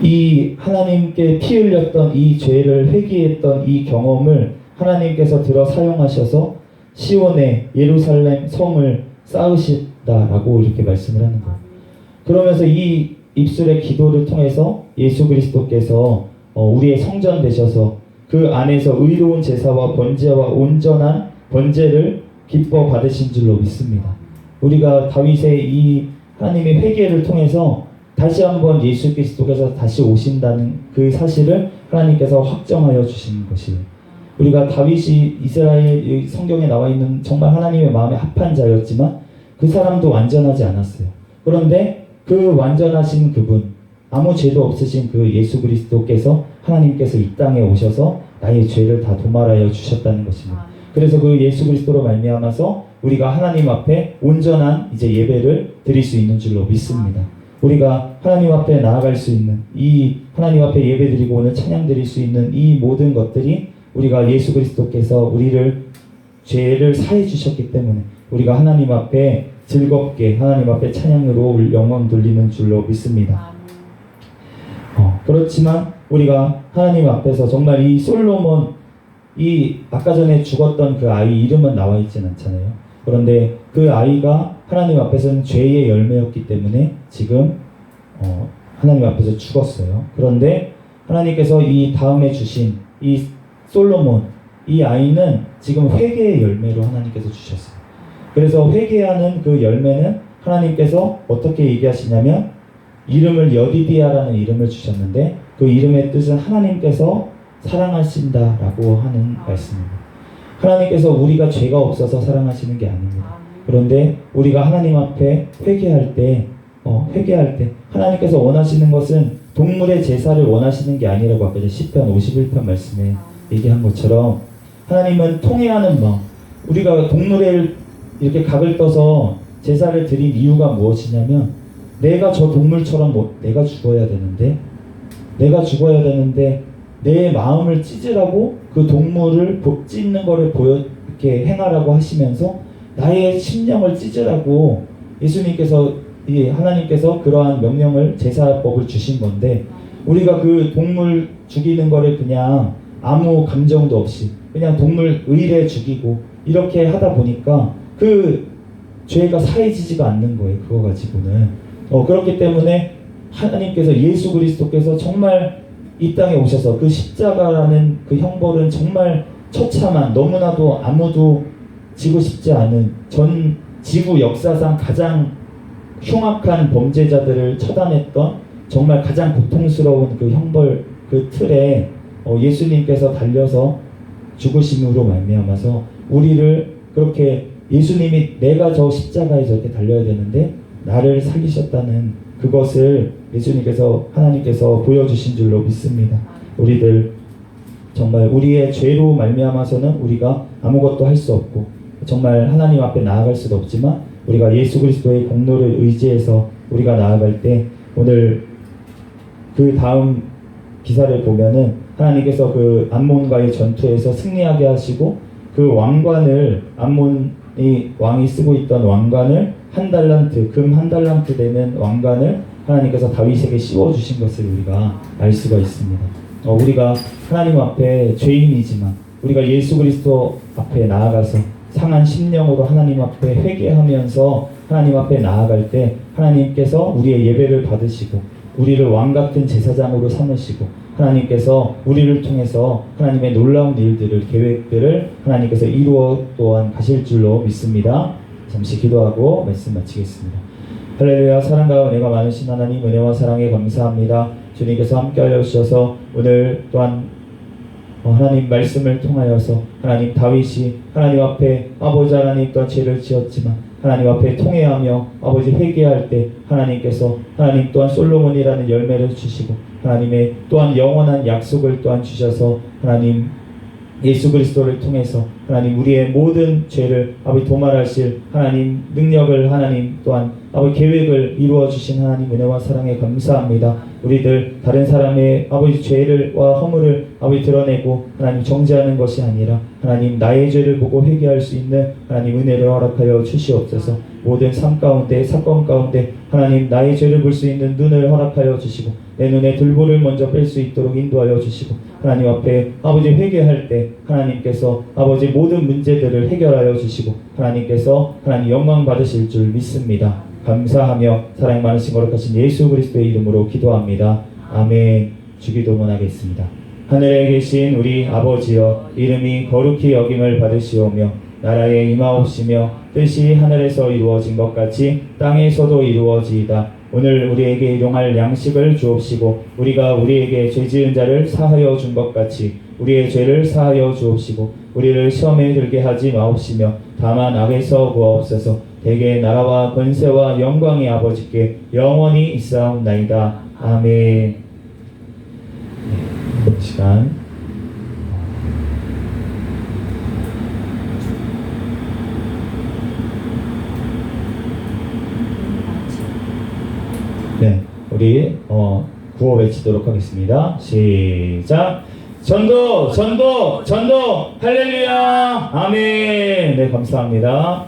S1: 이 하나님께 피 흘렸던 이 죄를 회개했던 이 경험을 하나님께서 들어 사용하셔서 시온에 예루살렘 성을 쌓으시다라고 이렇게 말씀을 하는 거예요. 그러면서 이 입술의 기도를 통해서 예수 그리스도께서 우리의 성전 되셔서 그 안에서 의로운 제사와 번제와 온전한 번제를 기뻐 받으신 줄로 믿습니다. 우리가 다윗의 이 하나님의 회개를 통해서 다시 한번 예수 그리스도께서 다시 오신다는 그 사실을 하나님께서 확정하여 주시는 것이에요. 우리가 다윗이 이스라엘 성경에 나와 있는 정말 하나님의 마음에 합한 자였지만 그 사람도 완전하지 않았어요. 그런데 그 완전하신 그분, 아무 죄도 없으신 그 예수 그리스도께서 하나님께서 이 땅에 오셔서 나의 죄를 다 도말하여 주셨다는 것입니다. 그래서 그 예수 그리스도로 말미암아서 우리가 하나님 앞에 온전한 이제 예배를 드릴 수 있는 줄로 믿습니다. 우리가 하나님 앞에 나아갈 수 있는 이 하나님 앞에 예배 드리고 오늘 찬양 드릴 수 있는 이 모든 것들이 우리가 예수 그리스도께서 우리를 죄를 사해 주셨기 때문에 우리가 하나님 앞에 즐겁게 하나님 앞에 찬양으로 영광 돌리는 줄로 믿습니다. 그렇지만 우리가 하나님 앞에서 정말 이 솔로몬 이 아까 전에 죽었던 그 아이 이름은 나와 있진 않잖아요. 그런데 그 아이가 하나님 앞에서는 죄의 열매였기 때문에 지금 하나님 앞에서 죽었어요. 그런데 하나님께서 이 다음에 주신 이 솔로몬 이 아이는 지금 회개의 열매로 하나님께서 주셨어요. 그래서 회개하는 그 열매는 하나님께서 어떻게 얘기하시냐면 이름을 여디디아라는 이름을 주셨는데 그 이름의 뜻은 하나님께서 사랑하신다라고 하는 말씀입니다. 하나님께서 우리가 죄가 없어서 사랑하시는 게 아닙니다. 그런데 우리가 하나님 앞에 회개할 때 하나님께서 원하시는 것은 동물의 제사를 원하시는 게 아니라고 아까 시편 51편 말씀에 얘기한 것처럼 하나님은 통회하는 마음, 우리가 동물을 이렇게 각을 떠서 제사를 드린 이유가 무엇이냐면 내가 저 동물처럼 내가 죽어야 되는데 내 마음을 찢으라고 그 동물을 찢는 거를 이렇게 행하라고 하시면서 나의 심령을 찢으라고 하나님께서 그러한 명령을 제사법을 주신 건데 우리가 그 동물 죽이는 거를 그냥 아무 감정도 없이 그냥 동물 의례 죽이고 이렇게 하다 보니까 그 죄가 사해지지가 않는 거예요. 그거 가지고는 그렇기 때문에 하나님께서 예수 그리스도께서 정말 이 땅에 오셔서 그 십자가라는 그 형벌은 정말 처참한 너무나도 아무도 지고 싶지 않은 전 지구 역사상 가장 흉악한 범죄자들을 처단했던 정말 가장 고통스러운 그 형벌 그 틀에 예수님께서 달려서 죽으심으로 말미암아서 우리를 그렇게 예수님이 내가 저 십자가에 저렇게 달려야 되는데 나를 살리셨다는 그것을 예수님께서 하나님께서 보여주신 줄로 믿습니다. 우리들 정말 우리의 죄로 말미암아서는 우리가 아무것도 할 수 없고 정말 하나님 앞에 나아갈 수도 없지만 우리가 예수 그리스도의 공로를 의지해서 우리가 나아갈 때 오늘 그 다음 기사를 보면은 하나님께서 그 암몬과의 전투에서 승리하게 하시고 그 왕관을 암몬이 왕이 쓰고 있던 왕관을 한 달란트 금 한 달란트 되는 왕관을 하나님께서 다윗에게 씌워 주신 것을 우리가 알 수가 있습니다. 우리가 하나님 앞에 죄인이지만 우리가 예수 그리스도 앞에 나아가서 상한 심령으로 하나님 앞에 회개하면서 하나님 앞에 나아갈 때 하나님께서 우리의 예배를 받으시고 우리를 왕같은 제사장으로 삼으시고 하나님께서 우리를 통해서 하나님의 놀라운 일들을 계획들을 하나님께서 이루어 또한 가실 줄로 믿습니다. 잠시 기도하고 말씀 마치겠습니다. 할렐루야. 사랑과 은혜가 많으신 하나님 은혜와 사랑에 감사합니다. 주님께서 함께하여 주셔서 오늘 또한 하나님 말씀을 통하여서 하나님 다윗이 하나님 앞에 아버지 하나님 또한 죄를 지었지만 하나님 앞에 통회하며 아버지 회개할 때 하나님께서 하나님 또한 솔로몬이라는 열매를 주시고 하나님의 또한 영원한 약속을 또한 주셔서 하나님 예수 그리스도를 통해서 하나님 우리의 모든 죄를 아버지 도말하실 하나님 능력을 하나님 또한 아버지 계획을 이루어 주신 하나님 은혜와 사랑에 감사합니다. 우리들 다른 사람의 아버지 죄를와 허물을 아버지 드러내고 하나님 정죄하는 것이 아니라 하나님 나의 죄를 보고 회개할 수 있는 하나님 은혜를 허락하여 주시옵소서. 모든 삶 가운데 사건 가운데 하나님 나의 죄를 볼 수 있는 눈을 허락하여 주시고 내 눈에 들보를 먼저 뺄 수 있도록 인도하여 주시고 하나님 앞에 아버지 회개할 때 하나님께서 아버지 모든 문제들을 해결하여 주시고 하나님께서 하나님 영광 받으실 줄 믿습니다. 감사하며 사랑 많으신 거룩하신 예수 그리스도의 이름으로 기도합니다. 아멘. 주기도문하겠습니다. 하늘에 계신 우리 아버지여 이름이 거룩히 여김을 받으시오며 나라에 임하옵시며 뜻이 하늘에서 이루어진 것 같이 땅에서도 이루어지이다. 오늘 우리에게 일용할 양식을 주옵시고 우리가 우리에게 죄지은 자를 사하여 준 것 같이 우리의 죄를 사하여 주옵시고 우리를 시험에 들게 하지 마옵시며 다만 악에서 구하옵소서. 대개 나라와 권세와 영광이 아버지께 영원히 있사옵나이다. 아멘. 시간 네, 우리 구호 외치도록 하겠습니다. 시작. 전도, 전도, 전도, 할렐루야, 아멘. 네, 감사합니다.